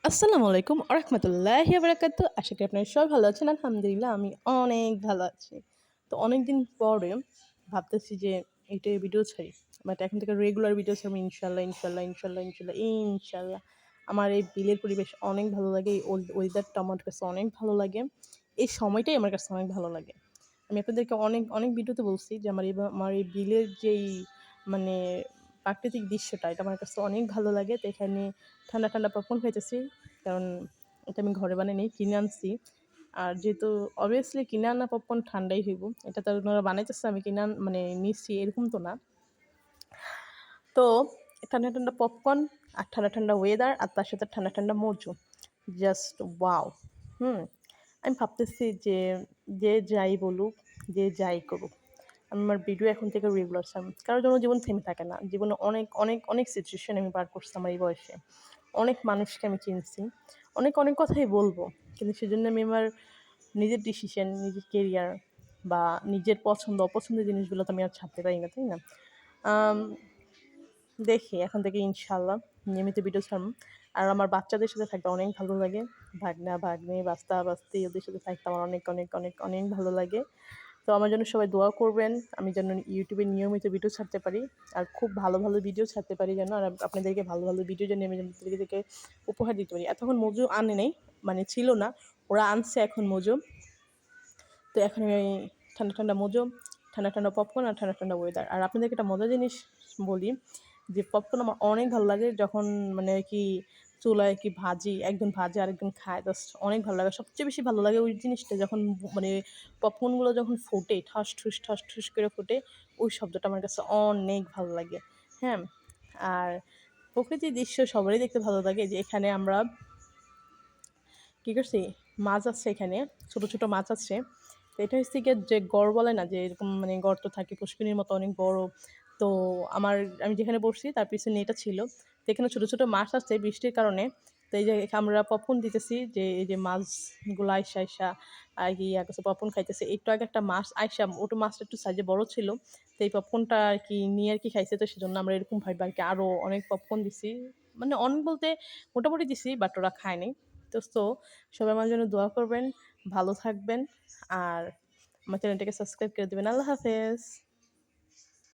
আসসালামু আলাইকুম আরহামাতুল্লাহি বারাকাতু। আশা করি আপনারা সবাই ভালো আছেন। আলহামদুলিল্লাহ আমি অনেক ভালো আছি। তো অনেকদিন পরে ভাবতেছি যে এইটাই ভিডিও ছাড়ি। বাট এখন থেকে রেগুলার ভিডিও ছাড়বো ইনশাআল্লাহ, ইনশাআল্লাহ, ইনশাআল্লাহ, ইনশাআল্লাহ, ইনশাআল্লাহ। আমার এই বিলের পরিবেশ অনেক ভালো লাগে। এই ওয়েদারটা আমার কাছে অনেক ভালো লাগে। এই সময়টাই আমার কাছে অনেক ভালো লাগে। আমি আপনাদেরকে অনেক ভিডিওতে বলছি যে আমার এই বিলের যেই মানে প্রাকৃতিক দৃশ্যটা এটা আমার কাছে অনেক ভালো লাগে। তো এখানে ঠান্ডা পপকর্ন খাইতেছি। কারণ এটা আমি ঘরে বানাই নাই, কিনে আনছি। আর যেহেতু obviously কিনে আনা পপকর্ন ঠান্ডাই হইব। এটা তো ওনারা বানাইতেছে আমি মানে নিচ্ছি এরকম তো না। তো ঠান্ডা পপকর্ন আর ঠান্ডা ওয়েদার আর তার সাথে ঠান্ডা মজু। Just wow! হুম? আমি ভাবতেছি যে যে যাই বলুক, যে যাই করুক, আমি আমার ভিডিও এখন থেকে রেগুলার ছাড়ব। কারোর জন্য জীবন থেমে থাকে না। জীবনে অনেক সিচুয়েশন আমি পার করছি আমার এই বয়সে। অনেক মানুষকে আমি চিনছি। অনেক কথাই বলব। কিন্তু সেজন্য আমি আমার নিজের ডিসিশন, নিজের কেরিয়ার বা নিজের পছন্দ অপছন্দের জিনিসগুলো তো আমি আর ছাড়তে পারি না, তাই না? আম দেখি এখন থেকে ইনশাআল্লাহ নিয়মিত ভিডিও ছাড়ব। আর আমার বাচ্চাদের সাথে থাকতে অনেক ভালো লাগে। ভাগ্নে, বাস্তি ওদের সাথে থাকতে আমার অনেক ভালো লাগে। তো আমার জন্য সবাই দোয়া করবেন। আমি যেন YouTube এ নিয়মিত ভিডিও ছাড়তে পারি। আর খুব ভালো ভিডিও ছাড়তে পারি যেন। আর আপনাদেরকে ভালো ভিডিও যেন আমি আপনাদেরকে উপহার দিতে পারি। এতক্ষণ মজু আনে নাই, মানে ছিল না। ওরা আনছে এখন মজু। তো এখন আমি ঠান্ডা মজু, ঠান্ডা পপকর্ন আর ঠান্ডা ওয়েদার। আর আপনাদেরকে একটা মজার জিনিস বলি যে পপকর্ন আমার অনেক ভালো লাগে যখন মানে কি চুলায় কি ভাজি, একজন ভাজে আরেকজন খায়, জাস্ট অনেক ভালো লাগে। সবচেয়ে বেশি ভালো লাগে ওই জিনিসটা যখন মানে পপকর্নগুলো যখন ফোটে, ঠাস ঠুস করে ফোটে, ওই শব্দটা আমার কাছে অনেক ভালো লাগে। হ্যাঁ? আর প্রকৃতির দৃশ্য সবারই দেখতে ভালো লাগে। যে এখানে আমরা কী করছি, মাছ আছে এখানে, ছোট মাছ আছে। তো এটা হচ্ছে গিয়ে যে গড় বলে না যে এরকম মানে গর্ত থাকে পুষ্করিণীর মতো অনেক বড়। তো আমি যেখানে বসছি তার পিছনে এটা ছিল। তো এখানে ছোট মাছ আসছে বৃষ্টির কারণে। তো এই যে আমরা পপকর্ন দিতেছি যে এই যে মাছগুলো আইসা আর কি ইয়া করছে পপকর্ন খাইতেছে। একটু আগে একটা মাছ আইসা ওটা মাছটা একটু সাইজে বড় ছিল। তো এই পপকর্নটা আর কি নিয়ে আর কি খাইছে। তো সেজন্য আমরা এরকম ভাবে আর কি আরও অনেক পপকর্ন দিছি। মানে অনেক বলতে মোটামুটি দিছি, বাট ওরা খায় নাই। সবাই আমার জন্য দোয়া করবেন, ভালো থাকবেন আর আমার চ্যানেলটাকে সাবস্ক্রাইব করে দিবেন। আল্লাহ হাফেজ।